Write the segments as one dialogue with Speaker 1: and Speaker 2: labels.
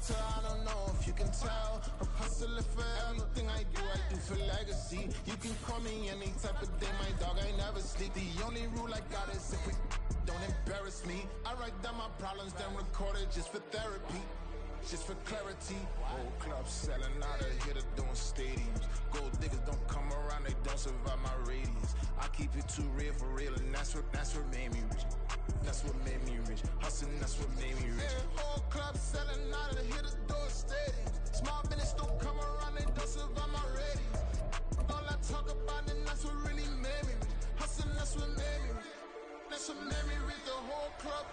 Speaker 1: doctor, I don't know if you can tell. I'm hustling for everything I do for legacy. You can call me any type of day, my dog, I never sleep. The only rule I got is if we don't embarrass me. I write down my problems, then record it just for therapy. Just for clarity, whole club selling out of here to doing stadiums. Gold diggers don't come around, they don't survive my radius. I keep it too real for real, and that's what made me rich. That's what made me rich. Hustling, that's what made me rich. Whole club selling out of here to doing stadiums. Small business don't come around, they don't survive my radius. All I talk about, and that's what really made me rich. Hustling, that's what made me rich. That's what made me rich. The whole club.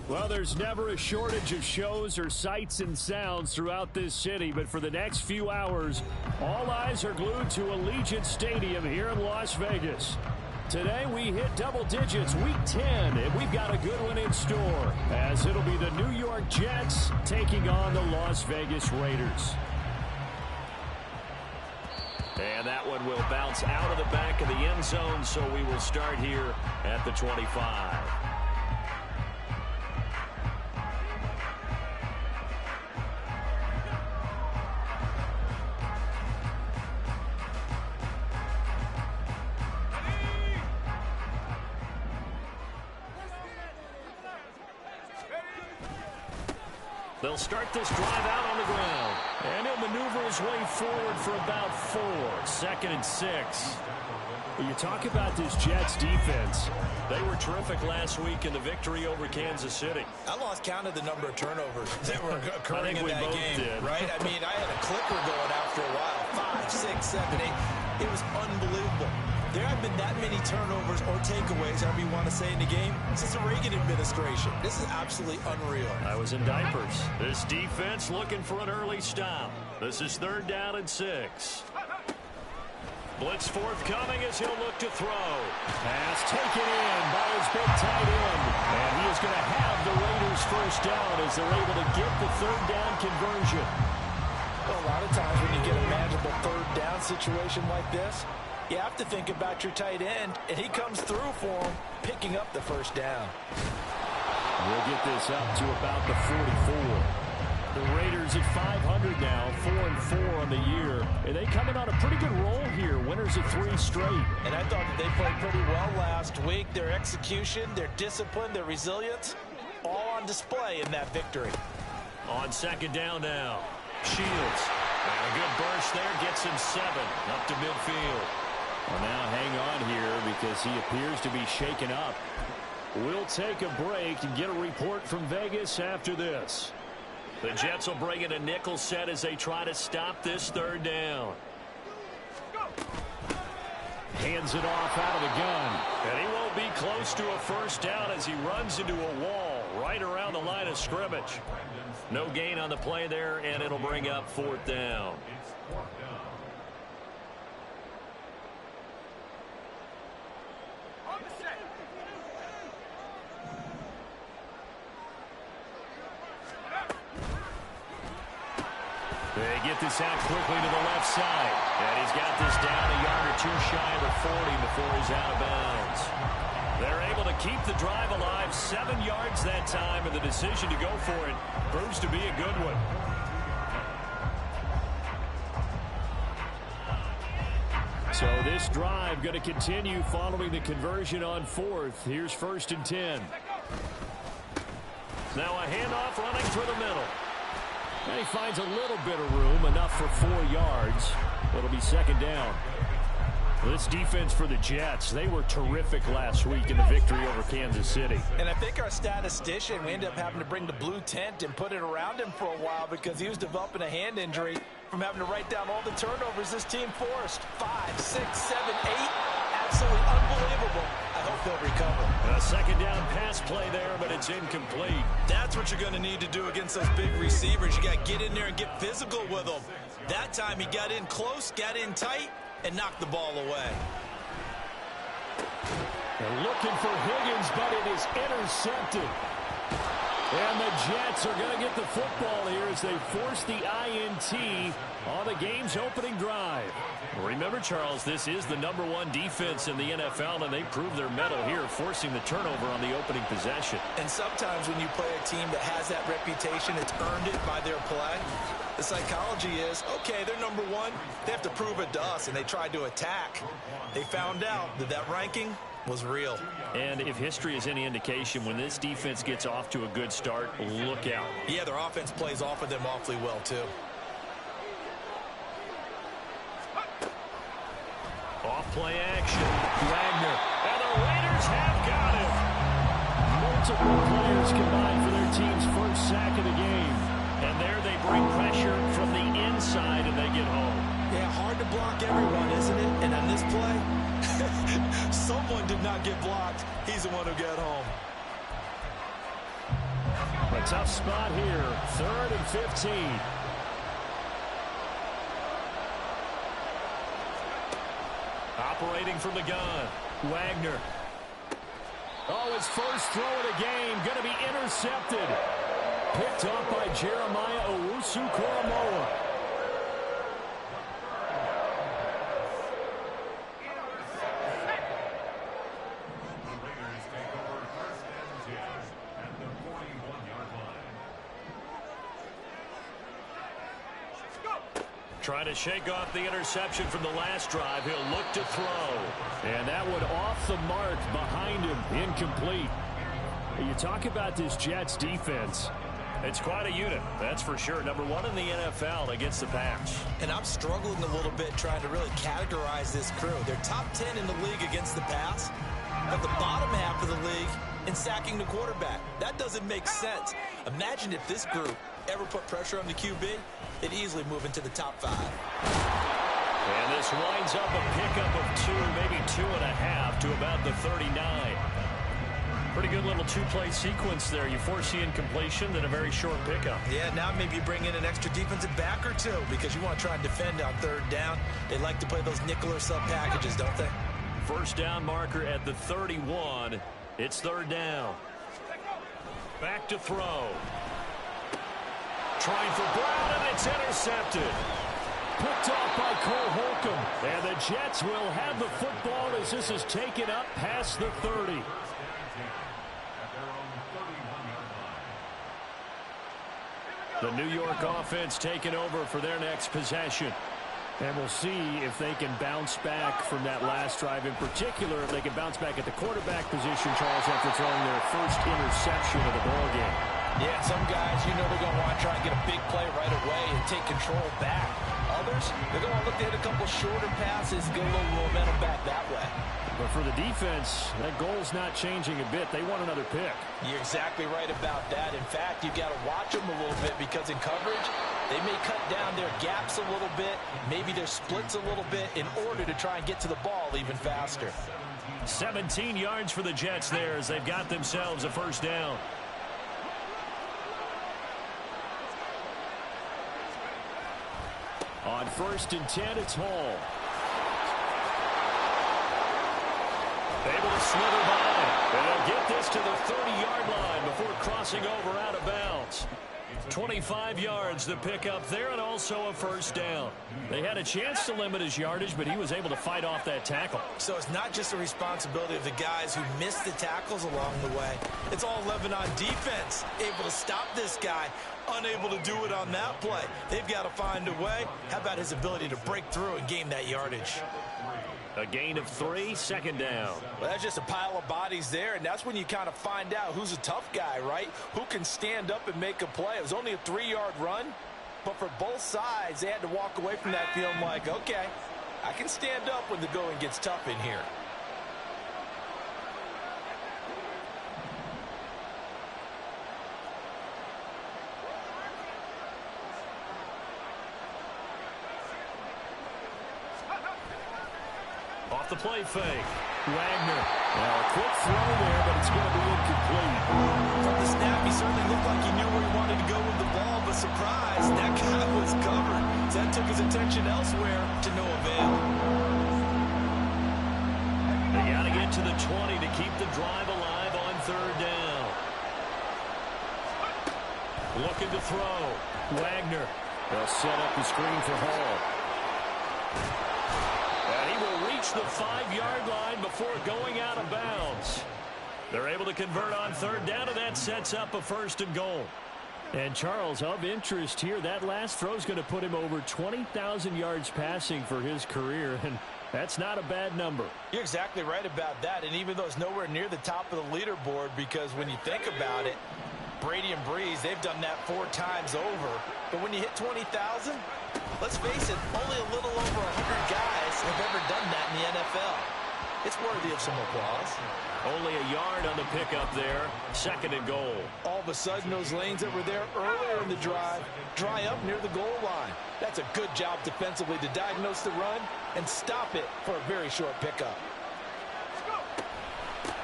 Speaker 2: Well, there's never a shortage of shows or sights and sounds throughout this city, but for the next few hours, all eyes are glued to Allegiant Stadium here in Las Vegas. Today, we hit double digits, week 10, and we've got a good one in store, as it'll be the New York Jets taking on the Las Vegas Raiders.
Speaker 3: And that one will bounce out of the back of the end zone, so we will start here at the 25. They'll start this drive out on the ground. And he'll maneuver his way forward for about 4. 2nd and 6.
Speaker 2: When you talk about this Jets defense,
Speaker 3: they were terrific last week in the victory over Kansas City.
Speaker 4: I lost count of the number of turnovers that were occurring in that game. Right? I mean, I had a clicker going after a while. 5, 6, 7, 8. It was unbelievable. There have been that many turnovers or takeaways, however you want to say, in the game since the Reagan administration. This is absolutely unreal.
Speaker 3: I was in diapers. This defense looking for an early stop. This is 3rd down and 6. Blitz forthcoming as he'll look to throw.
Speaker 2: Pass taken in by his big tight end. And he is going to have the Raiders first down as they're able to get the 3rd down conversion.
Speaker 4: Well, a lot of times when you get a manageable 3rd down situation like this, you have to think about your tight end, and he comes through for him, picking up the first down.
Speaker 2: We'll get this up to about the 44. The Raiders at 500 now, 4-4 on the year. And they coming on a pretty good roll here, winners of 3 straight.
Speaker 4: And I thought that they played pretty well last week. Their execution, their discipline, their resilience, all on display in that victory.
Speaker 3: On 2nd down now, Shields. And a good burst there gets him 7 up to midfield.
Speaker 2: Well, now hang on here because he appears to be shaken up. We'll take a break and get a report from Vegas after this.
Speaker 3: The Jets will bring in a nickel set as they try to stop this 3rd down.
Speaker 2: Hands it off out of the gun.
Speaker 3: And he won't be close to a first down as he runs into a wall right around the line of scrimmage. No gain on the play there, and it'll bring up 4th down.
Speaker 2: They get this out quickly to the left side.
Speaker 3: And he's got this down a yard or 2 shy of the 40 before he's out of bounds. They're able to keep the drive alive, 7 yards that time, and the decision to go for it proves to be a good one.
Speaker 2: So this drive going to continue following the conversion on 4th. Here's 1st and 10.
Speaker 3: Now a handoff running through the middle.
Speaker 2: And he finds a little bit of room, enough for 4 yards. It'll be 2nd down. This defense for the Jets, they were terrific last week in the victory over Kansas City.
Speaker 4: And I think our statistician, we ended up having to bring the blue tent and put it around him for a while because he was developing a hand injury from having to write down all the turnovers this team forced. 5, 6, 7, 8. Absolutely unbelievable. I hope they'll recover.
Speaker 3: A 2nd down pass play there, but it's incomplete.
Speaker 4: That's what you're going to need to do against those big receivers. You got to get in there and get physical with them. That time he got in close, got in tight, and knocked the ball away.
Speaker 2: They're looking for Higgins, but it is intercepted. And the Jets are going to get the football here as they force the INT on the game's opening drive.
Speaker 3: Remember, Charles, this is the #1 defense in the NFL, and they prove their mettle here, forcing the turnover on the opening possession.
Speaker 4: And sometimes when you play a team that has that reputation, it's earned it by their play. The psychology is, okay, they're #1. They have to prove it to us, and they tried to attack. They found out that that ranking was real.
Speaker 3: And if history is any indication, when this defense gets off to a good start, look out.
Speaker 4: Yeah, their offense plays off of them awfully well, too.
Speaker 3: Off-play action. Wagner. And the Raiders have got him.
Speaker 2: Multiple players combined for their team's first sack of the game.
Speaker 3: And there they bring pressure from the inside, and they get home.
Speaker 4: Yeah, hard to block everyone, isn't it? And on this play, someone did not get blocked. He's the one who got home.
Speaker 2: A tough spot here. 3rd and 15.
Speaker 3: Operating from the gun. Wagner.
Speaker 2: Oh, his first throw of the game. Going to be intercepted. Picked up by Jeremiah Owusu-Koramoah.
Speaker 3: Trying to shake off the interception from the last drive. He'll look to throw.
Speaker 2: And that one off the mark behind him. Incomplete. You talk about this Jets defense.
Speaker 3: It's quite a unit, that's for sure. #1 in the NFL against the pass.
Speaker 4: And I'm struggling a little bit trying to really categorize this crew. They're top 10 in the league against the pass, but the bottom half of the league in sacking the quarterback. That doesn't make sense. Imagine if this group ever put pressure on the QB, they'd easily move into the top 5.
Speaker 3: And this winds up a pickup of 2, maybe 2.5 to about the 39. Pretty good little two-play sequence there. You foresee incompletion, then a very short pickup.
Speaker 4: Yeah, now maybe you bring in an extra defensive back or two because you want to try and defend on 3rd down. They like to play those nickel or sub packages, don't they?
Speaker 3: First down marker at the 31. It's 3rd down. Back to throw. Trying for Brown, and it's intercepted.
Speaker 2: Picked off by Cole Holcomb. And the Jets will have the football as this is taken up past the 30.
Speaker 3: The New York offense taking over for their next possession.
Speaker 2: And we'll see if they can bounce back from that last drive. In particular, if they can bounce back at the quarterback position, Charles, after throwing their first interception of the ballgame.
Speaker 4: Yeah, some guys, you know they're going to want to try and get a big play right away and take control back. Others, they're going to want to look to hit a couple shorter passes, get a little momentum back that way.
Speaker 2: But for the defense, that goal's not changing a bit. They want another pick.
Speaker 4: You're exactly right about that. In fact, you've got to watch them a little bit because in coverage, they may cut down their gaps a little bit, maybe their splits a little bit in order to try and get to the ball even faster.
Speaker 3: 17 yards for the Jets there as they've got themselves a first down.
Speaker 2: On 1st and 10, it's Hall.
Speaker 3: Able to slither by. And they'll get this to the 30-yard line before crossing over out of bounds. 25 yards to pick up there and also a first down. They had a chance to limit his yardage, but he was able to fight off that tackle.
Speaker 4: So it's not just the responsibility of the guys who missed the tackles along the way. It's all 11 on defense. Able to stop this guy, unable to do it on that play. They've got to find a way. How about his ability to break through and gain that yardage?
Speaker 3: A gain of 3, 2nd down.
Speaker 4: Well, that's just a pile of bodies there, and that's when you kind of find out who's a tough guy, right? Who can stand up and make a play. It was only a 3-yard run, but for both sides, they had to walk away from that feeling like, okay, I can stand up when the going gets tough in here.
Speaker 3: Off the play fake.
Speaker 2: Wagner. Now a quick throw there, but it's going to be incomplete.
Speaker 4: From the snap, he certainly looked like he knew where he wanted to go with the ball, but surprise, that guy was covered. So that took his attention elsewhere to no avail.
Speaker 3: They got to get to the 20 to keep the drive alive on 3rd down. looking to throw. Wagner. They'll set up the screen for Hall. And he will reach the 5-yard line before going out of bounds. They're able to convert on third down, and that sets up a 1st and goal. And Charles, of interest here, that last throw is going to put him over 20,000 yards passing for his career, and that's not a bad number.
Speaker 4: You're exactly right about that, and even though it's nowhere near the top of the leaderboard, because when you think about it, Brady and Breeze, they've done that 4 times over. But when you hit 20,000, let's face it, only a little over 100 guys have ever done that in the NFL. It's worthy of some applause.
Speaker 3: Only a yard on the pickup there. 2nd and goal.
Speaker 4: All of a sudden, those lanes that were there earlier in the drive dry up near the goal line. That's a good job defensively to diagnose the run and stop it for a very short pickup.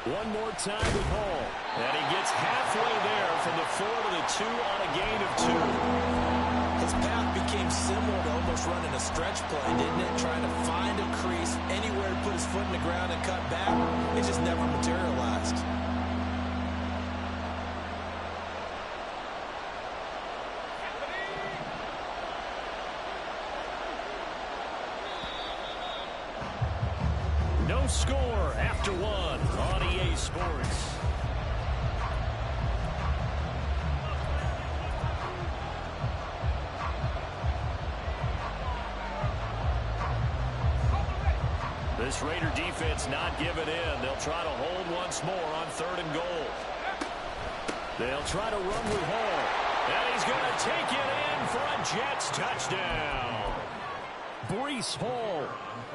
Speaker 2: One more time with Hall.
Speaker 3: And he gets halfway there from the 4 to the 2 on a gain of 2.
Speaker 4: His path became similar to almost running a stretch play, didn't it? Trying to find a crease, anywhere to put his foot in the ground and cut back. It just never materialized.
Speaker 3: No score after 1 on EA Sports. This Raider defense not giving in. They'll try to hold once more on 3rd and goal. They'll try to run with Hall. And he's going to take it in for a Jets touchdown.
Speaker 2: Breece Hall,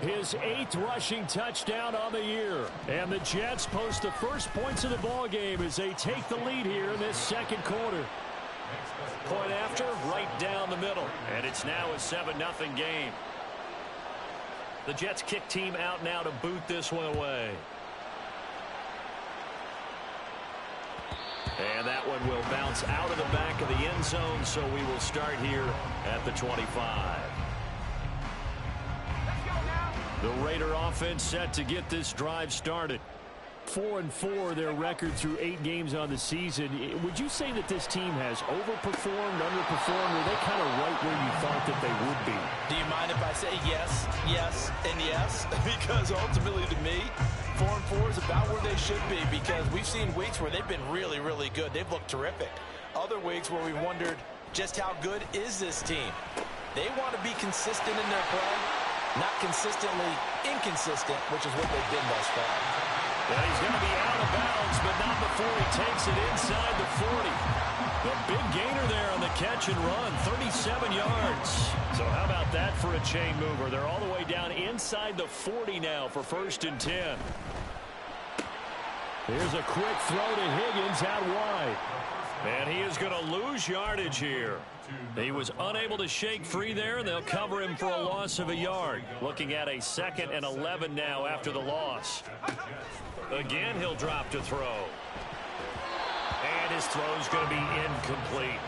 Speaker 2: his 8th rushing touchdown on the year. And the Jets post the first points of the ball game as they take the lead here in this 2nd quarter.
Speaker 3: Point after, right down the middle. And it's now a 7-0 game. The Jets kick team out now to boot this one away. And that one will bounce out of the back of the end zone, so we will start here at the 25. The Raider offense set to get this drive started.
Speaker 2: 4-4 their record through 8 games on the season. Would you say that this team has overperformed, underperformed, or are they kind of right where you thought that they would be?
Speaker 4: Do you mind if I say yes, yes, and yes? Because ultimately to me, 4-4 is about where they should be, because we've seen weeks where they've been really, really good. They've looked terrific. Other weeks where we wondered just how good is this team. They want to be consistent in their play, not consistently inconsistent, which is what they've been thus far.
Speaker 3: And he's going to be out of bounds, but not before he takes it inside the 40. The big gainer there on the catch and run, 37 yards. So how about that for a chain mover? They're all the way down inside the 40 now for 1st and 10.
Speaker 2: Here's a quick throw to Higgins out wide.
Speaker 3: And he is going to lose yardage here. He was unable to shake free there, and they'll cover him for a loss of a yard. Looking at a 2nd and 11 now after the loss. Again, he'll drop to throw. And his throw's going to be incomplete.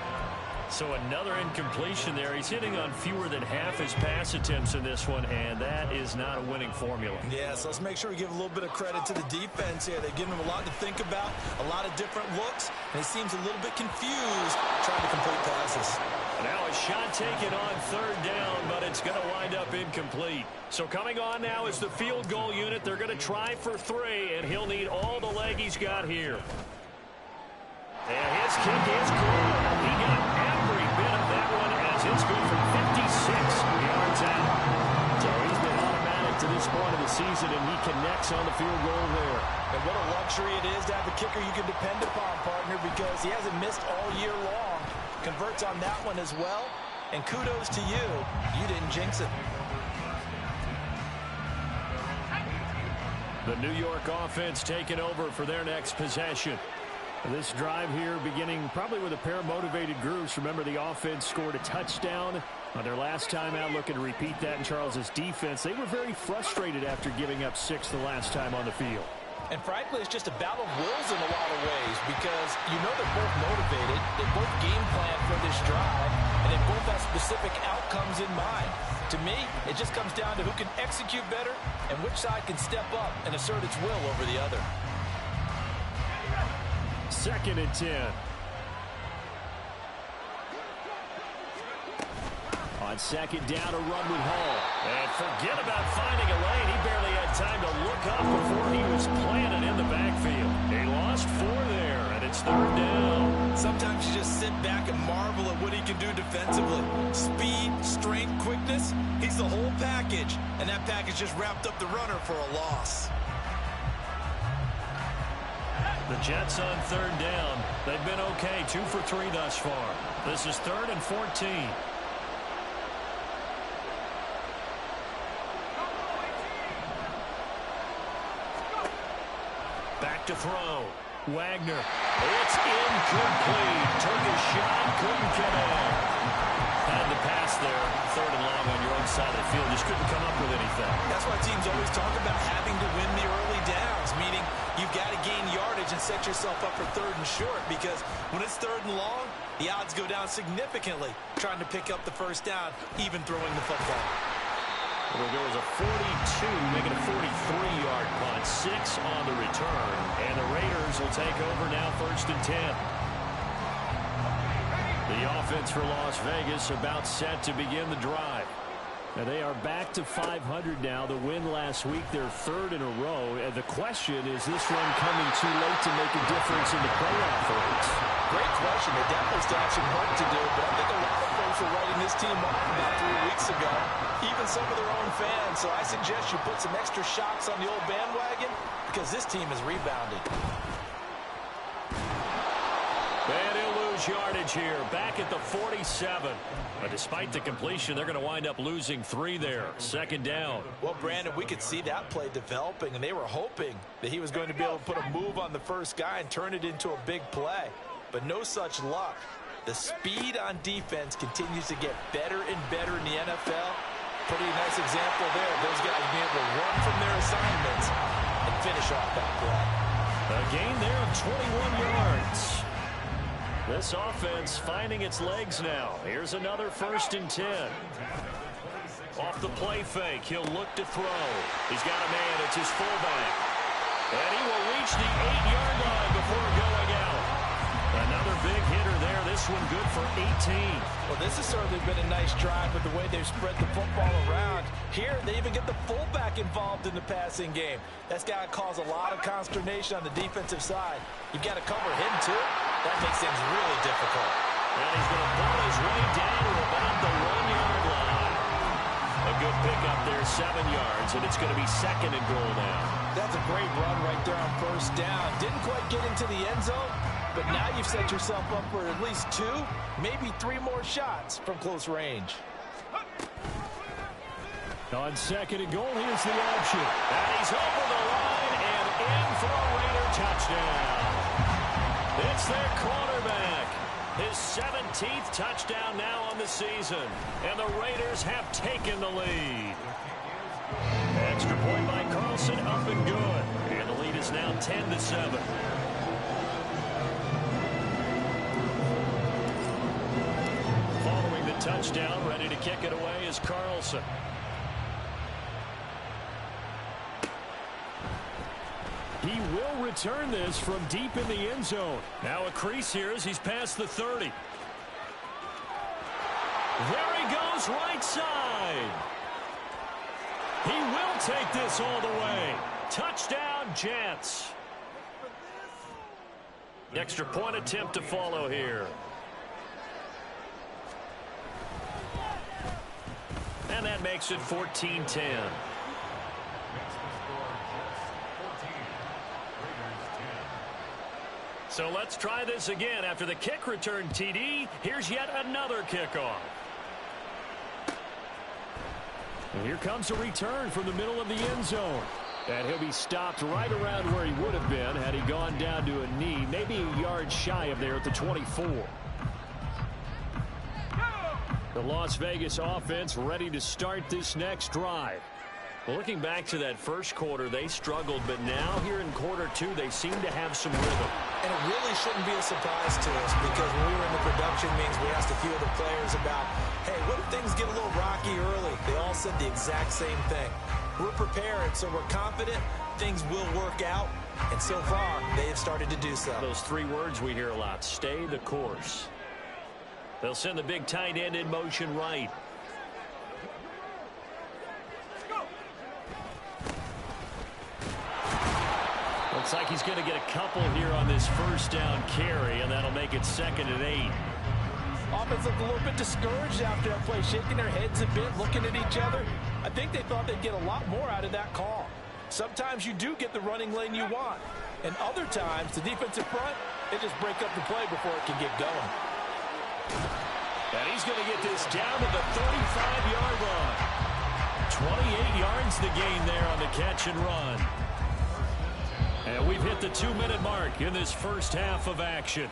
Speaker 3: So another incompletion there. He's hitting on fewer than half his pass attempts in this one, and that is not a winning formula.
Speaker 4: Yeah, so let's make sure we give a little bit of credit to the defense here. They've given him a lot to think about, a lot of different looks, and he seems a little bit confused trying to complete passes.
Speaker 3: Now a shot taken on 3rd down, but it's going to wind up incomplete. So coming on now is the field goal unit. They're going to try for 3, and he'll need all the leg he's got here. And his kick is good. He got every bit of that one as it's good from 56 yards out.
Speaker 2: So he's been automatic to this point of the season, and he connects on the field goal there.
Speaker 4: And what a luxury it is to have a kicker you can depend upon, partner, because he hasn't missed all year long. Converts on that one as well. And kudos to you. You didn't jinx it.
Speaker 2: The New York offense taking over for their next possession. This drive here beginning probably with a pair of motivated groups. Remember, the offense scored a touchdown on their last time out. Looking to repeat that in Charles's defense. They were very frustrated after giving up 6 the last time on the field.
Speaker 4: And frankly, it's just a battle of wills in a lot of ways, because you know they're both motivated. They both game plan for this drive, and they both have specific outcomes in mind. To me, it just comes down to who can execute better and which side can step up and assert its will over the other.
Speaker 2: 2nd and 10. On second down, a run with Hall.
Speaker 3: And forget about finding a lane. He barely had time to look up before he was planted in the backfield. He lost 4 there, and it's third down.
Speaker 4: Sometimes you just sit back and marvel at what he can do defensively. Speed, strength, quickness. He's the whole package, and that package just wrapped up the runner for a loss.
Speaker 3: The Jets on third down. They've been okay, 2 for 3 thus far. This is 3rd and 14. Back to throw. Wagner. It's incomplete. Took a shot, couldn't get in. Had the pass there, 3rd and long on your own side of the field. Just couldn't come up with anything.
Speaker 4: That's why teams always talk about having to win the early downs, meaning you've got to gain yardage and set yourself up for 3rd and short, because when it's 3rd and long, the odds go down significantly trying to pick up the first down, even throwing the football.
Speaker 3: Well, there was a 42, making a 43-yard punt, 6 on the return, and the Raiders will take over now 1st and 10. The offense for Las Vegas about set to begin the drive. And they are back to 500 now. The win last week, their 3rd in a row. And the question, is this one coming too late to make a difference in the playoff race?
Speaker 4: Great question. They definitely still have some work to do, but I think a lot of folks were writing this team off about 3 weeks ago, even some of their own fans. So I suggest you put some extra shocks on the old bandwagon, because this team has rebounded.
Speaker 3: And he'll lose yardage here, back at the 47. But despite the completion, they're going to wind up losing 3 there. 2nd down.
Speaker 4: Well, Brandon, we could see that play developing, and they were hoping that he was going to be able to put a move on the first guy and turn it into a big play. But no such luck. The speed on defense continues to get better and better in the NFL. Pretty nice example there of those guys being able to run from their assignments and finish off that play.
Speaker 3: A gain there of 21 yards. This offense finding its legs now. Here's another 1st and 10. Off the play fake, he'll look to throw. He's got a man, it's his fullback. And he will reach the 8-yard line before going out. Another big hitter there, this one good for 18.
Speaker 4: Well, this has certainly been a nice drive with the way they've spread the football around. Here, they even get the fullback involved in the passing game. That's got to cause a lot of consternation on the defensive side. You've got to cover him, too. That makes things really difficult.
Speaker 3: And he's going to ball his way down to about the 1-yard line. A good pickup there, 7 yards, and it's going to be 2nd and goal now.
Speaker 4: That's a great run right there on 1st down. Didn't quite get into the end zone, but now you've set yourself up for at least 2, maybe 3 more shots from close range.
Speaker 2: On 2nd and goal, here's the option.
Speaker 3: And he's over the line and in for a Raider touchdown. It's their quarterback. His 17th touchdown now on the season. And the Raiders have taken the lead. Extra point by Carlson, up and good. And the lead is now 10-7. Following the touchdown, ready to kick it away is Carlson.
Speaker 2: He will return this from deep in the end zone.
Speaker 3: Now a crease here as he's past the 30. There he goes, right side. He will take this all the way. Touchdown, Jets. Extra point attempt to follow here. And that makes it 14-10. So let's try this again. After the kick return TD, here's yet another kickoff.
Speaker 2: And here comes a return from the middle of the end zone. And he'll be stopped right around where he would have been had he gone down to a knee, maybe a yard shy of there at the 24. The Las Vegas offense ready to start this next drive. Well, looking back to that first quarter, they struggled, but now here in quarter 2, they seem to have some rhythm.
Speaker 4: And it really shouldn't be a surprise to us, because when we were in the production meetings, we asked a few of the players about, hey, what if things get a little rocky early? They all said the exact same thing. We're prepared, so we're confident things will work out. And so far, they have started to do so.
Speaker 3: Those 3 words we hear a lot, stay the course. They'll send the big tight end in motion right.
Speaker 2: Looks like he's going to get a couple here on this first down carry, and that'll make it 2nd and 8.
Speaker 4: Offense looked a little bit discouraged after that play, shaking their heads a bit, looking at each other. I think they thought they'd get a lot more out of that call. Sometimes you do get the running lane you want, and other times the defensive front, they just break up the play before it can get going.
Speaker 3: And he's going to get this down to the 35-yard line. 28 yards the gain there on the catch and run. And we've hit the 2-minute mark in this first half of action.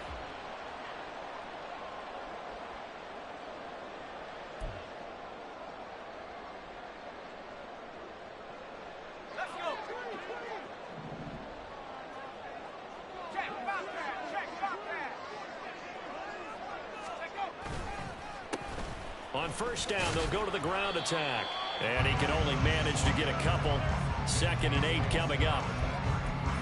Speaker 3: On first down, they'll go to the ground attack. And he can only manage to get a couple. 2nd and 8 coming up.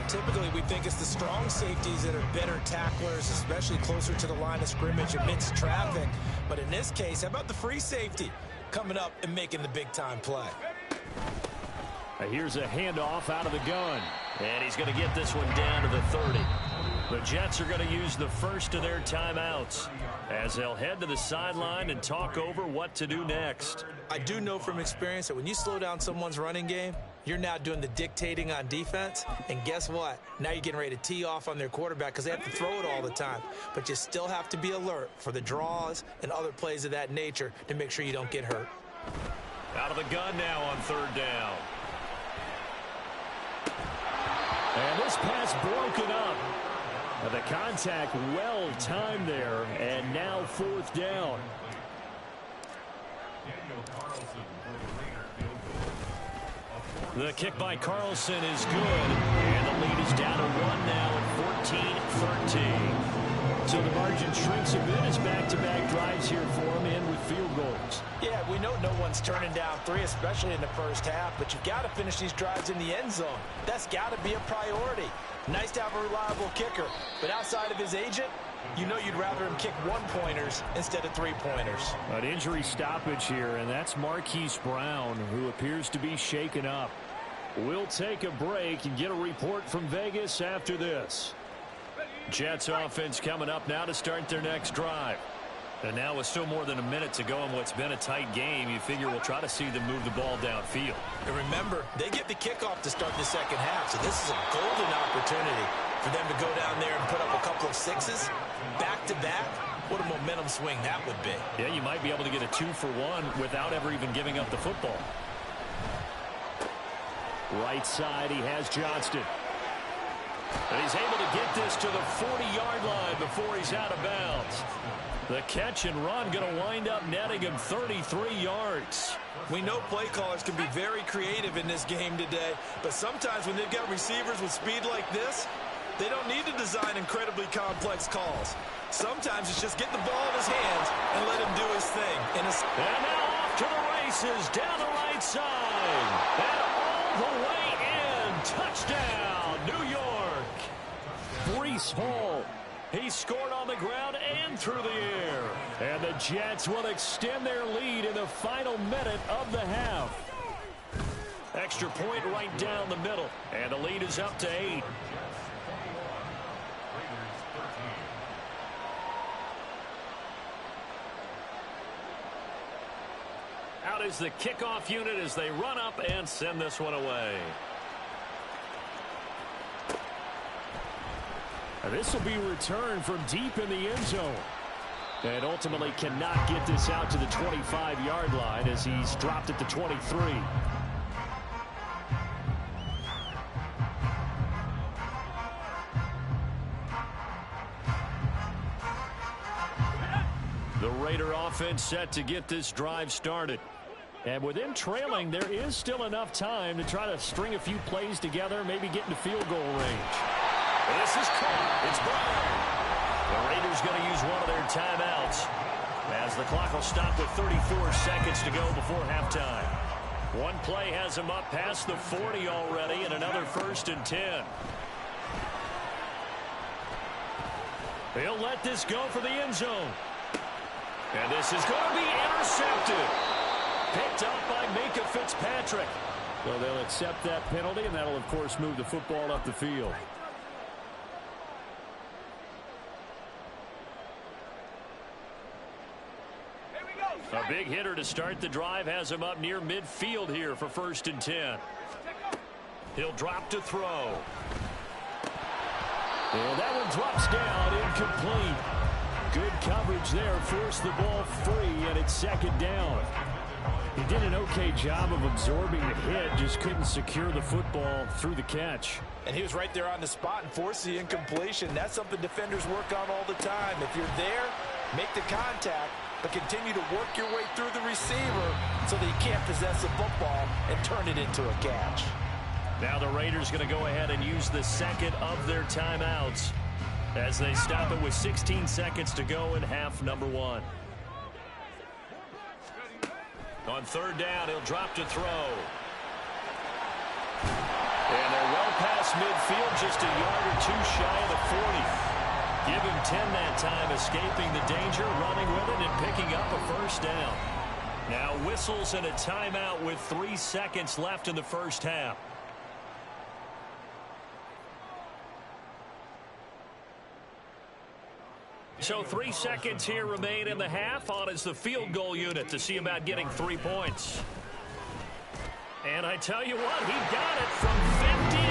Speaker 4: Typically, we think it's the strong safeties that are better tacklers, especially closer to the line of scrimmage amidst traffic. But in this case, how about the free safety coming up and making the big-time play?
Speaker 2: Here's a handoff out of the gun. And he's going to get this one down to the 30. The Jets are going to use the first of their timeouts as they'll head to the sideline and talk over what to do next.
Speaker 4: I do know from experience that when you slow down someone's running game, you're now doing the dictating on defense. And guess what? Now you're getting ready to tee off on their quarterback because they have to throw it all the time. But you still have to be alert for the draws and other plays of that nature to make sure you don't get hurt.
Speaker 3: Out of the gun now on 3rd down.
Speaker 2: And this pass broken up. The contact well timed there, and now 4th down.
Speaker 3: The kick by Carlson is good, and the lead is down to 1 now at 14-13.
Speaker 2: So the margin shrinks a bit as back-to-back drives here for him in with field goals.
Speaker 4: Yeah, we know no one's turning down 3, especially in the first half, but you've got to finish these drives in the end zone. That's got to be a priority. Nice to have a reliable kicker, but outside of his agent, you know you'd rather him kick 1-pointers instead of 3-pointers.
Speaker 2: An injury stoppage here, and that's Marquise Brown, who appears to be shaken up. We'll take a break and get a report from Vegas after this.
Speaker 3: Jets offense coming up now to start their next drive. And now with still more than a minute to go in what's been a tight game, you figure we'll try to see them move the ball downfield.
Speaker 4: And remember, they get the kickoff to start the second half, so this is a golden opportunity for them to go down there and put up a couple of 6s back-to-back. What a momentum swing that would be.
Speaker 3: Yeah, you might be able to get a 2-for-1 without ever even giving up the football.
Speaker 2: Right side, he has Johnston.
Speaker 3: And he's able to get this to the 40-yard line before he's out of bounds. The catch and run going to wind up netting him 33 yards.
Speaker 4: We know play callers can be very creative in this game today, but sometimes when they've got receivers with speed like this, they don't need to design incredibly complex calls. Sometimes it's just get the ball in his hands and let him do his thing. And
Speaker 3: now off to the races down the right side. And all the way in. Touchdown, New York.
Speaker 2: Breece Hall.
Speaker 3: He scored on the ground and through the air.
Speaker 2: And the Jets will extend their lead in the final minute of the half.
Speaker 3: Extra point right down the middle. And the lead is up to 8. Out is the kickoff unit as they run up and send this one away.
Speaker 2: This will be returned from deep in the end zone. And ultimately cannot get this out to the 25-yard line as he's dropped at the 23.
Speaker 3: The Raider offense set to get this drive started.
Speaker 2: And with them trailing, there is still enough time to try to string a few plays together, maybe get into field goal range.
Speaker 3: This is caught. It's Brown. The Raiders going to use one of their timeouts as the clock will stop with 34 seconds to go before halftime. One play has him up past the 40 already and another 1st and 10. He'll let this go for the end zone. And this is going to be intercepted. Picked up by Minkah Fitzpatrick.
Speaker 2: So they'll accept that penalty, and that'll, of course, move the football up the field.
Speaker 3: A big hitter to start the drive has him up near midfield here for 1st and 10. He'll drop to throw.
Speaker 2: Well, that one drops down, incomplete. Good coverage there, forced the ball free, and it's 2nd down. He did an okay job of absorbing the hit, just couldn't secure the football through the catch.
Speaker 4: And he was right there on the spot and forced the incompletion. That's something defenders work on all the time. If you're there, make the contact, but continue to work your way through the receiver so that you can't possess the football and turn it into a catch.
Speaker 3: Now the Raiders going to go ahead and use the 2nd of their timeouts as they stop it with 16 seconds to go in half number 1. On 3rd down, he'll drop to throw. And they're well past midfield, just a yard or 2 shy of the 40. Give him 10 that time, escaping the danger, running with it, and picking up a 1st down. Now whistles and a timeout with 3 seconds left in the 1st half. So 3 seconds here remain in the half. On is the field goal unit to see about getting 3 points. And I tell you what, he got it from 58.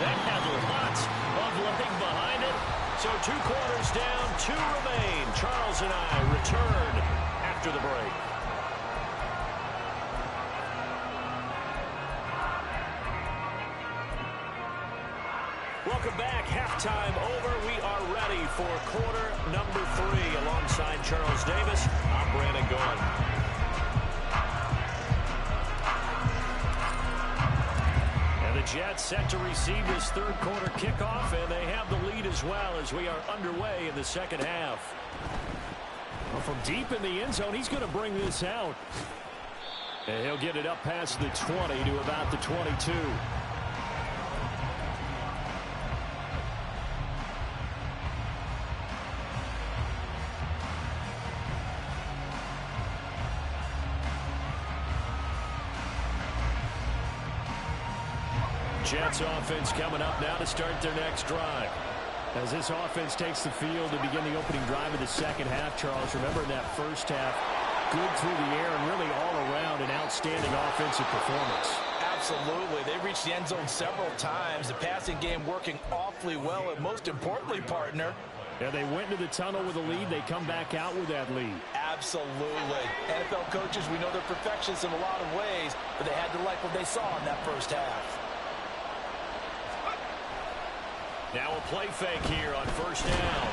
Speaker 3: That had lots of leg behind it. So 2 quarters down, 2 remain. Charles and I return after the break. Welcome back. Halftime over. We are ready for quarter number 3. Alongside Charles Davis, I'm Brandon Gaudin. And the Jets set to receive this 3rd quarter kickoff, and they have the lead as well as we are underway in the 2nd half. Well, from deep in the end zone, he's going to bring this out. And he'll get it up past the 20 to about the 22. Jets offense coming up now to start their next drive. As this offense takes the field to begin the opening drive of the 2nd half, Charles, remember in that 1st half, good through the air and really all around an outstanding offensive performance.
Speaker 4: Absolutely. They reached the end zone several times. The passing game working awfully well, and most importantly, partner,
Speaker 2: yeah, they went into the tunnel with a lead. They come back out with that lead.
Speaker 4: Absolutely. NFL coaches, we know they're perfectionists in a lot of ways, but they had to like what they saw in that 1st half.
Speaker 3: Now a play fake here on 1st down.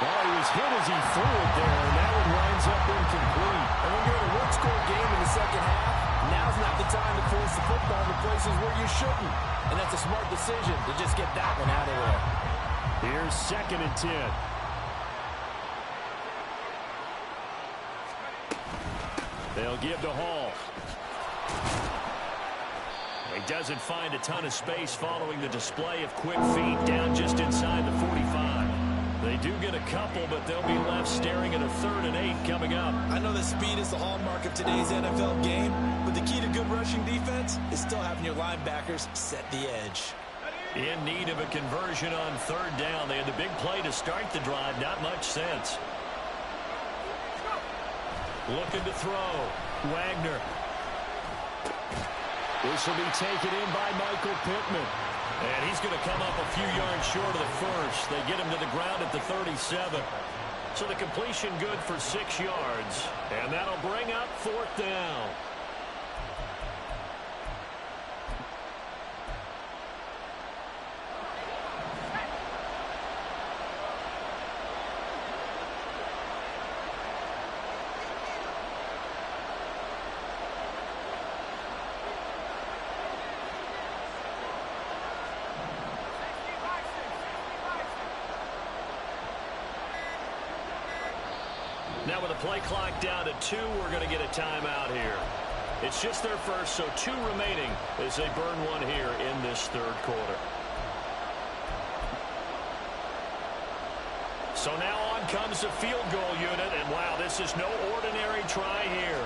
Speaker 2: Well, he was hit as he threw it there, and that one winds up incomplete.
Speaker 4: And when you're in a one-score game in the 2nd half, now's not the time to force the football to places where you shouldn't. And that's a smart decision to just get that one out of there.
Speaker 2: Here's 2nd and 10. They'll give to Hall.
Speaker 3: He doesn't find a ton of space following the display of quick feet down just inside the 45. They do get a couple, but they'll be left staring at a 3rd and 8 coming up.
Speaker 4: I know that speed is the hallmark of today's NFL game, but the key to good rushing defense is still having your linebackers set the edge.
Speaker 3: In need of a conversion on 3rd down. They had the big play to start the drive. Not much sense. Looking to throw. Wagner.
Speaker 2: This will be taken in by Michael Pittman.
Speaker 3: And he's going to come up a few yards short of the 1st. They get him to the ground at the 37. So the completion good for 6 yards. And that'll bring up 4th down. Now with the play clock down to 2, we're going to get a timeout here. It's just their 1st, so 2 remaining as they burn one here in this 3rd quarter. So now on comes the field goal unit, and wow, this is no ordinary try here.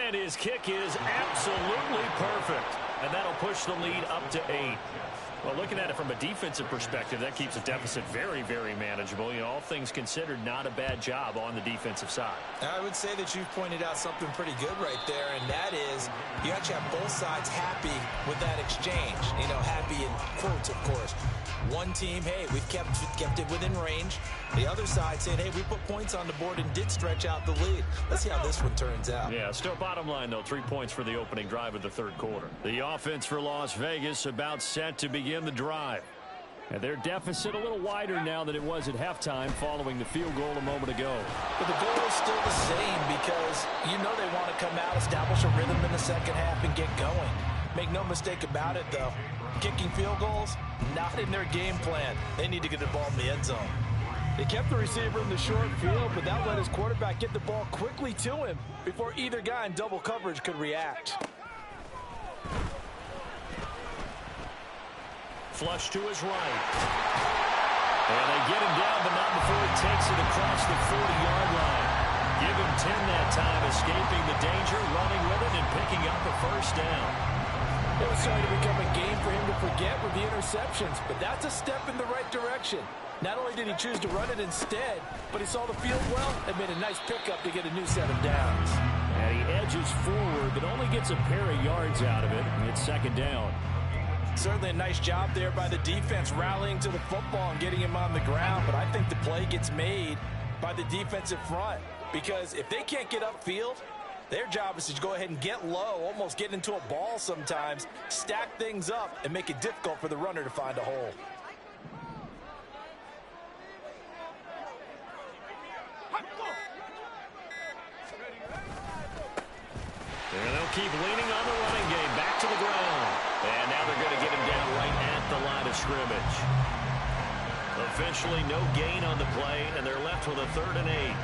Speaker 3: And his kick is absolutely perfect, and that'll push the lead up to 8. Well, looking at it from a defensive perspective, that keeps a deficit very, very manageable. You know, all things considered, not a bad job on the defensive side.
Speaker 4: I would say that you've pointed out something pretty good right there, and that is you actually have both sides happy with that exchange. You know, happy in quotes, of course. One team, hey, we've kept it within range. The other side saying, hey, we put points on the board and did stretch out the lead. Let's see how this one turns out.
Speaker 3: Yeah, still bottom line, though, 3 points for the opening drive of the third quarter. The offense for Las Vegas about set to begin the drive. And their deficit a little wider now than it was at halftime following the field goal a moment ago.
Speaker 4: But the goal is still the same because you know they want to come out, establish a rhythm in the second half, and get going. Make no mistake about it, though. Kicking field goals, not in their game plan. They need to get the ball in the end zone. They kept the receiver in the short field, but that let his quarterback get the ball quickly to him before either guy in double coverage could react.
Speaker 3: Flush to his right. And they get him down, but not before he takes it across the 40-yard line. Give him 10 that time, escaping the danger, running with it, and picking up a first down.
Speaker 4: It was starting to become a game for him to forget with the interceptions, but that's a step in the right direction. Not only did he choose to run it instead, but he saw the field well and made a nice pickup to get a new set of downs.
Speaker 2: And he edges forward, but only gets a pair of yards out of it. It's second down.
Speaker 4: Certainly a nice job there by the defense rallying to the football and getting him on the ground, but I think the play gets made by the defensive front because if they can't get upfield, their job is to go ahead and get low, almost get into a ball sometimes, stack things up, and make it difficult for the runner to find a hole.
Speaker 3: And they'll keep leaning on the running game. Back to the ground. And now they're going to get him down right at the line of scrimmage. Officially no gain on the play, and they're left with a 3rd and 8.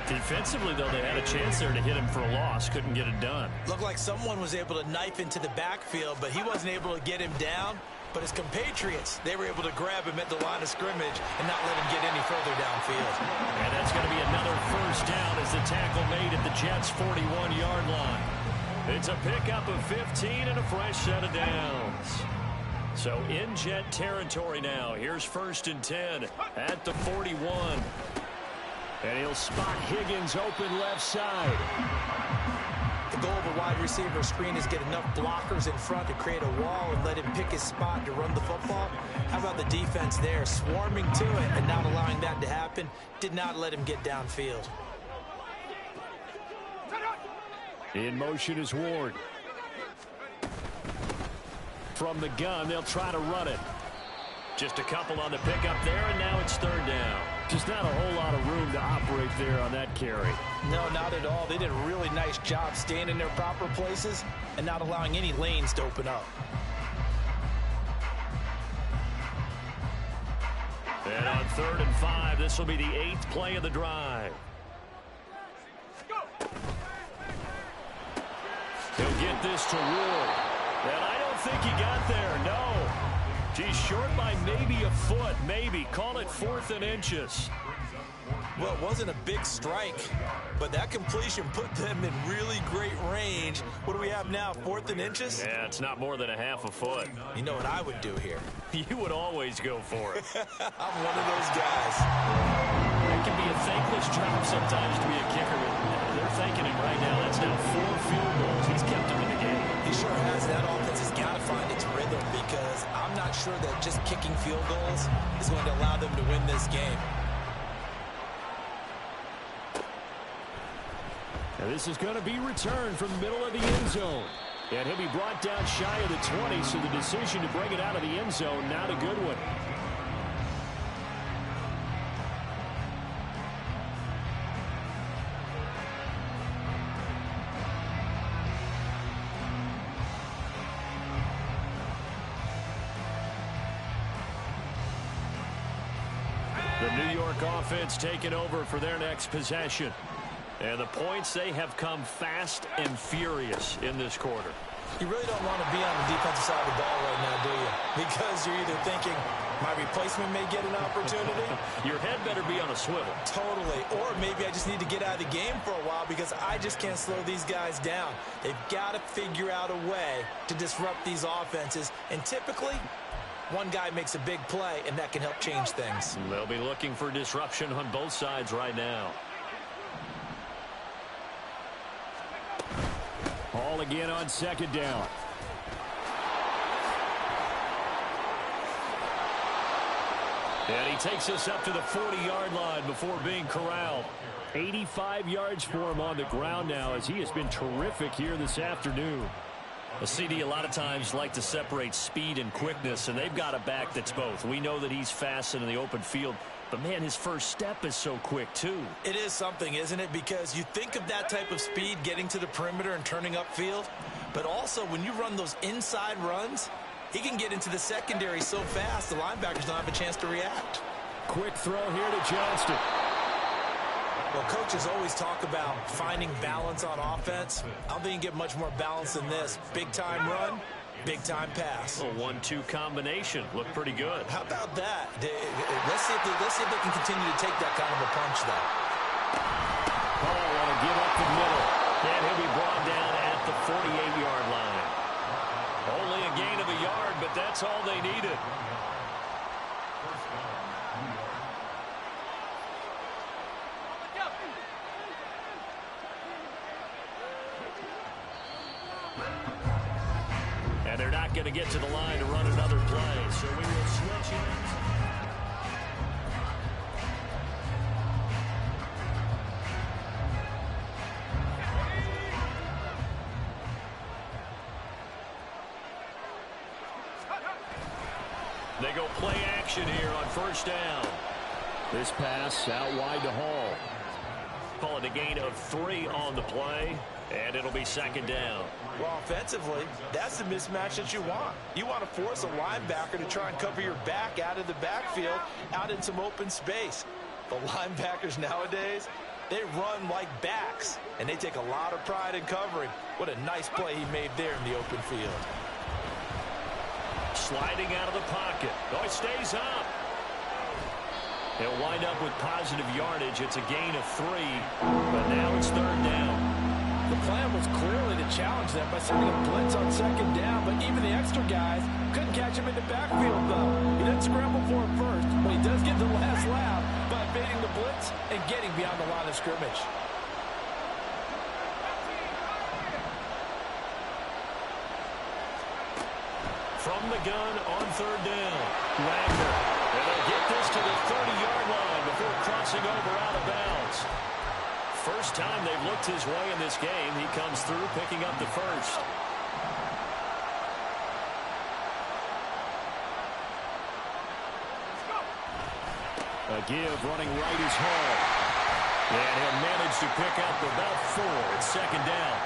Speaker 3: Defensively, though, they had a chance there to hit him for a loss. Couldn't get it done.
Speaker 4: Looked like someone was able to knife into the backfield, but he wasn't able to get him down. But his compatriots, they were able to grab him at the line of scrimmage and not let him get any further downfield.
Speaker 3: And that's going to be another first down as the tackle made at the Jets' 41-yard line. It's a pickup of 15 and a fresh set of downs. So in Jet territory now. Here's 1st and 10 at the 41. And he'll spot Higgins open left side.
Speaker 4: The goal of a wide receiver screen is get enough blockers in front to create a wall and let him pick his spot to run the football. How about the defense there, swarming to it and not allowing that to happen? Did not let him get downfield.
Speaker 2: In motion is Ward. From the gun, they'll try to run it.
Speaker 3: Just a couple on the pickup there, and now it's 3rd down.
Speaker 2: Just not a whole lot of room to operate there on that carry.
Speaker 4: No, not at all. They did a really nice job staying in their proper places and not allowing any lanes to open up.
Speaker 3: And on 3rd and 5, this will be the 8th play of the drive. He'll get this to Ward. And I don't think he got there, no. He's short by maybe a foot, maybe. Call it 4th and inches.
Speaker 4: Well, it wasn't a big strike, but that completion put them in really great range. What do we have now, 4th and inches?
Speaker 3: Yeah, it's not more than a half a foot.
Speaker 4: You know what I would do here?
Speaker 3: You would always go for it.
Speaker 4: I'm one of those guys.
Speaker 3: It can be a thankless job sometimes to be a kicker. They're thanking him right now. That's now 4 field goals. He's kept them in the game.
Speaker 4: He sure has. That offense has got to find its rhythm because I'm not sure that just kicking field goals is going to allow them to win this game.
Speaker 2: Now this is going to be returned from the middle of the end zone. And he'll be brought down shy of the 20, so the decision to bring it out of the end zone, not a good one.
Speaker 3: The New York offense taking over for their next possession. And the points, they have come fast and furious in this quarter.
Speaker 4: You really don't want to be on the defensive side of the ball right now, do you? Because you're either thinking, my replacement may get an opportunity.
Speaker 3: Your head better be on a swivel.
Speaker 4: Totally. Or maybe I just need to get out of the game for a while because I just can't slow these guys down. They've got to figure out a way to disrupt these offenses. And typically, One guy makes a big play, and that can help change things.
Speaker 3: They'll be looking for disruption on both sides right now.
Speaker 2: Ball again on second down.
Speaker 3: And he takes us up to the 40-yard line before being corralled.
Speaker 2: 85 yards for him on the ground now, as he has been terrific here this afternoon.
Speaker 3: A CD a lot of times like to separate speed and quickness, and they've got a back that's both. We know that he's fast in the open field, but, man, his first step is so quick, too.
Speaker 4: It is something, isn't it? Because you think of that type of speed getting to the perimeter and turning upfield, but also when you run those inside runs, he can get into the secondary so fast the linebackers don't have a chance to react.
Speaker 2: Quick throw here to Johnston.
Speaker 4: Well, coaches always talk about finding balance on offense. I don't think you can get much more balance than this. Big-time run, big-time pass.
Speaker 3: A 1-2 combination. Looked pretty good.
Speaker 4: How about that? Let's see if they can continue to take that kind of a punch, though.
Speaker 2: Oh, want to give up the middle.
Speaker 3: And he'll be brought down at the 48-yard line. Only a gain of a yard, but that's all they needed. And they're not going to get to the line to run another play, so we will switch it. They go play action here on first down.
Speaker 2: This pass out wide to Hall.
Speaker 3: Call it a gain of 3 on the play, and it'll be second down.
Speaker 4: Well, offensively, that's the mismatch that you want. You want to force a linebacker to try and cover your back out of the backfield, out in some open space. The linebackers nowadays, they run like backs, and they take a lot of pride in covering. What a nice play he made there in the open field.
Speaker 3: Sliding out of the pocket. Oh, he stays up. He'll wind up with positive yardage. It's a gain of 3, but now it's third down.
Speaker 5: The plan was clearly to challenge them by sending a blitz on second down, but even the extra guys couldn't catch him in the backfield, though. He didn't scramble for it first, but he does get the last laugh by evading the blitz and getting beyond the line of scrimmage.
Speaker 3: From the gun on third down, Wagner. And they'll get this to the 30-yard line before crossing over out of bounds. First time they've looked his way in this game. He comes through picking up the first.
Speaker 2: A give running right is Hall.
Speaker 3: And he'll manage to pick up about 4 at second down.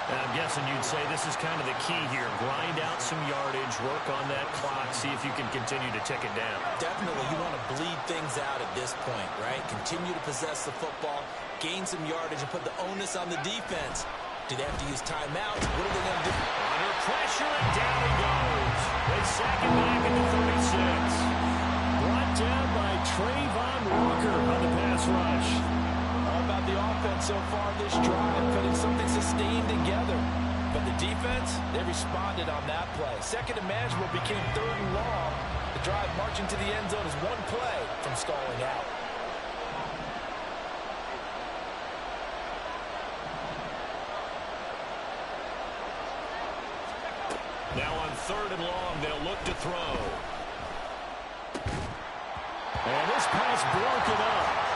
Speaker 3: And I'm guessing you'd say this is kind of the key here. Grind out some yardage, work on that clock, see if you can continue to tick it down.
Speaker 4: Definitely, you want to bleed things out at this point, right? Continue to possess the football, gain some yardage, and put the onus on the defense. Do they have to use timeouts? What are they going to do?
Speaker 3: Under pressure, and down he goes. They sack him back at the 36.
Speaker 2: Brought down by Trayvon Walker on the pass rush.
Speaker 5: All about the offense so far this drive, putting something sustained together. But the defense, they responded on that play. Second and manageable became third and long. The drive marching to the end zone is one play from stalling out.
Speaker 3: Now on third and long, they'll look to throw.
Speaker 2: And this pass broken up.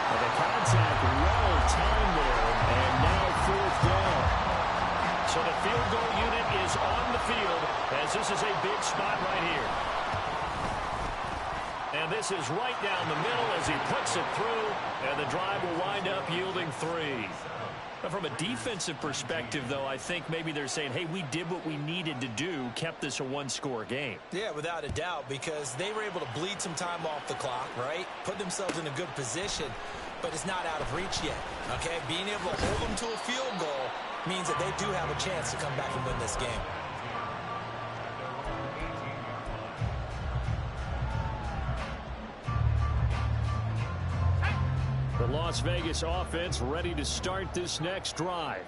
Speaker 2: And the contact well timed there, and now fourth down.
Speaker 3: So the field goal unit is on the field, as this is a big spot right here. And this is right down the middle as he puts it through, and the drive will wind up yielding 3. Now, from a defensive perspective, though, I think maybe they're saying, hey, we did what we needed to do, kept this a one-score game.
Speaker 4: Yeah, without a doubt, because they were able to bleed some time off the clock, right? Put themselves in a good position, but it's not out of reach yet, okay? Being able to hold them to a field goal means that they do have a chance to come back and win this game.
Speaker 2: The Las Vegas offense ready to start this next drive.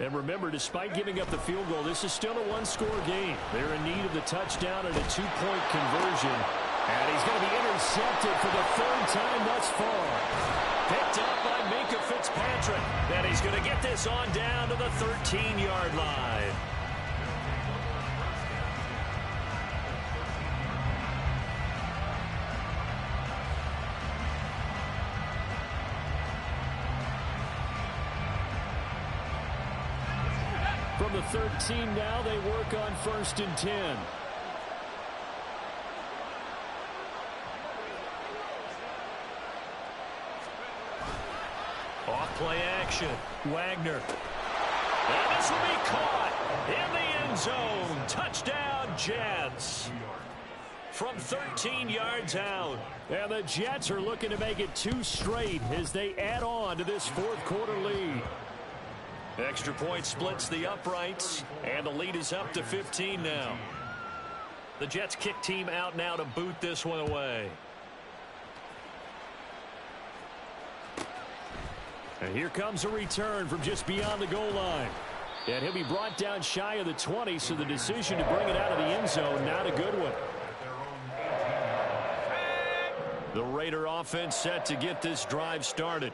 Speaker 2: And remember, despite giving up the field goal, this is still a one-score game. They're in need of the touchdown and a two-point conversion. And he's going to be intercepted for the third time thus far. Picked up by Minkah Fitzpatrick. And he's going to get this on down to the 13-yard line. From the 13 now, they work on 1st and 10. Off-play action. Wagner. And this will be caught in the end zone. Touchdown, Jets. From 13 yards out. And the Jets are looking to make it 2 straight as they add on to this fourth quarter lead. Extra point splits the uprights, and the lead is up to 15 now. The Jets kick team out now to boot this one away. And here comes a return from just beyond the goal line. And he'll be brought down shy of the 20, so the decision to bring it out of the end zone, not a good one. The Raider offense set to get this drive started.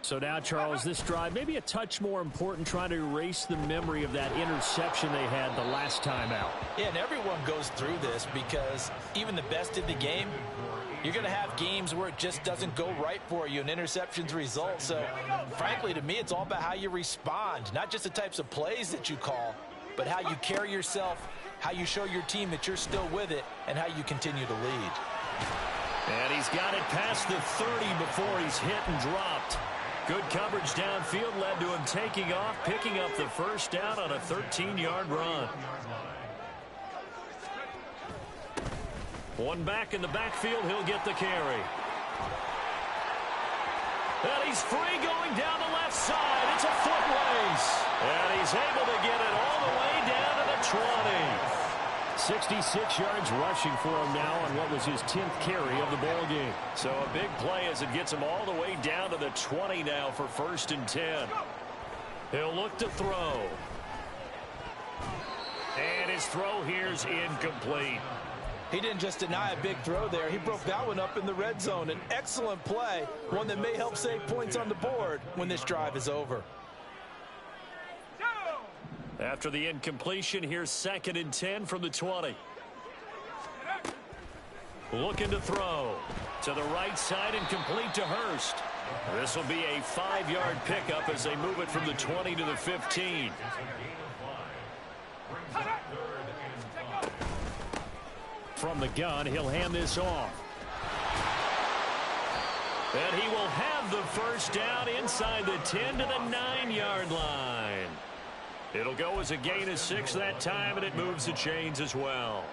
Speaker 2: So now, Charles, this drive maybe a touch more important, trying to erase the memory of that interception they had the last time out.
Speaker 5: Yeah, and everyone goes through this because even the best in the game, you're going to have games where it just doesn't go right for you and interceptions result. So, frankly, to me, it's all about how you respond, not just the types of plays that you call, but how you carry yourself, how you show your team that you're still with it, and how you continue to lead.
Speaker 2: And he's got it past the 30 before he's hit and dropped. Good coverage downfield led to him taking off, picking up the first down on a 13-yard run. One back in the backfield, he'll get the carry. And he's free going down the left side. It's a foot race. And he's able to get it all the way down to the 20. 66 yards rushing for him now on what was his 10th carry of the ball game. So a big play as it gets him all the way down to the 20 now for 1st and 10. He'll look to throw. And his throw here's incomplete.
Speaker 5: He didn't just deny a big throw there. He broke that one up in the red zone. An excellent play, one that may help save points on the board when this drive is over.
Speaker 2: After the incompletion, here's 2nd and 10 from the 20. Looking to throw to the right side and complete to Hurst. This will be a 5-yard pickup as they move it from the 20 to the 15. From the gun, he'll hand this off. And he will have the first down inside the 10 to the 9-yard line. It'll go as a gain of 6 that time, and it moves the chains as well.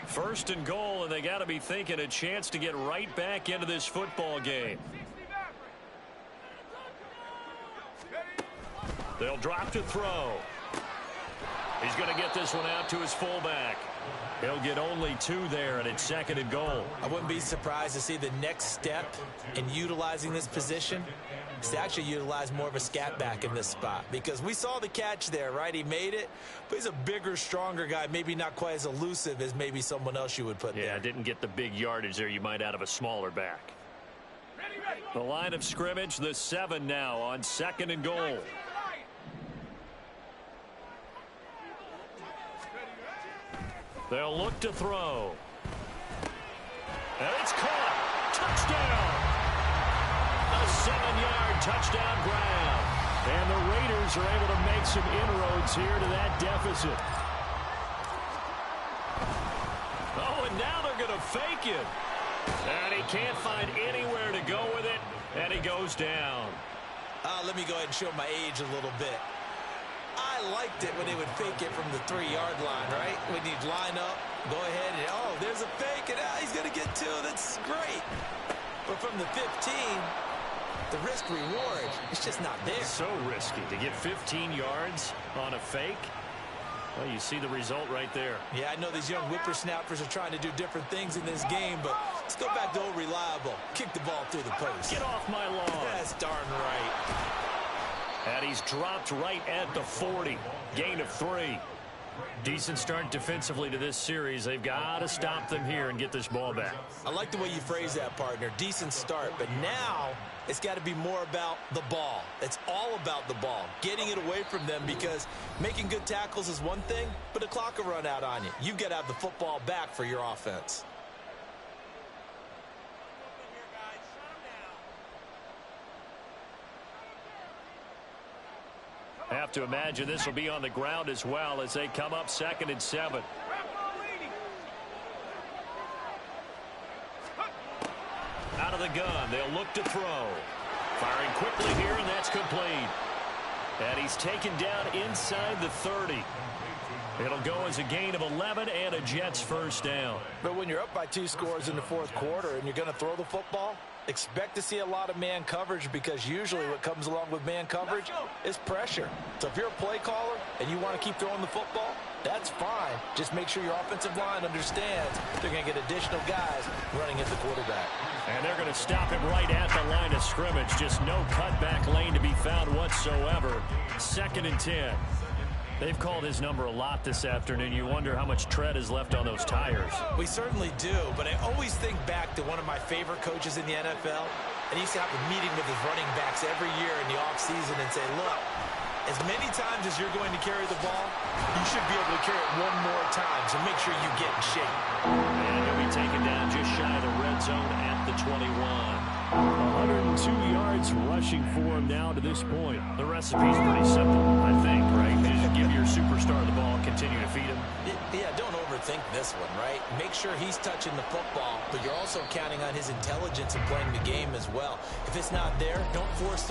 Speaker 2: 1st and goal, and they got to be thinking a chance to get right back into this football game. They'll drop to throw. He's going to get this one out to his fullback. He'll get only 2 there, and it's 2nd and goal.
Speaker 5: I wouldn't be surprised to see the next step in utilizing this position is to actually utilize more of a scat back in this spot, because we saw the catch there, right? He made it, but he's a bigger, stronger guy, maybe not quite as elusive as maybe someone else you would put there.
Speaker 2: Yeah, didn't get the big yardage there you might out of a smaller back. The line of scrimmage, the 7 now on 2nd and goal. They'll look to throw. And it's caught. Touchdown. A 7-yard touchdown grab. And the Raiders are able to make some inroads here to that deficit. Oh, and now they're going to fake it. And he can't find anywhere to go with it. And he goes down.
Speaker 5: Let me go ahead and show my age a little bit. I liked it when they would fake it from the 3-yard line, right? When you'd line up, go ahead, and oh, there's a fake, and he's going to get 2. That's great. But from the 15, the risk-reward, it's just not there.
Speaker 2: So risky to get 15 yards on a fake. Well, you see the result right there.
Speaker 5: Yeah, I know these young whippersnappers are trying to do different things in this game, but let's go back to old reliable. Kick the ball through the post.
Speaker 2: Get off my lawn.
Speaker 5: That's darn right.
Speaker 3: And he's dropped right at the 40. Gain of 3. Decent start defensively to this series. They've got to stop them here and get this ball back.
Speaker 4: I like the way you phrase that, partner. Decent start, but now it's got to be more about the ball. It's all about the ball, getting it away from them, because making good tackles is one thing, but the clock will run out on you. You've got to have the football back for your offense.
Speaker 3: I have to imagine this will be on the ground as well as they come up 2nd and 7. Out of the gun, they'll look to throw. Firing quickly here, and that's complete. And he's taken down inside the 30. It'll go as a gain of 11 and a Jets first down.
Speaker 5: But when you're up by 2 scores in the 4th quarter and you're going to throw the football, expect to see a lot of man coverage, because usually what comes along with man coverage is pressure. So if you're a play caller and you want to keep throwing the football, that's fine. Just make sure your offensive line understands they're going to get additional guys running at the quarterback.
Speaker 3: And they're going to stop him right at the line of scrimmage. Just no cutback lane to be found whatsoever. 2nd and 10. They've called his number a lot this afternoon. You wonder how much tread is left on those tires.
Speaker 4: We certainly do, but I always think back to one of my favorite coaches in the NFL, and he used to have a meeting with his running backs every year in the offseason and say, look, as many times as you're going to carry the ball, you should be able to carry it one more time, so make sure you get in shape.
Speaker 3: And he'll be taken down just shy of the red zone at the 21.
Speaker 2: 102 yards rushing for him now to this point.
Speaker 3: The recipe's pretty simple, I think, right? Just give your superstar the ball, continue to feed him.
Speaker 4: Yeah, don't overthink this one, right? Make sure he's touching the football, but you're also counting on his intelligence in playing the game as well. If it's not there, don't force the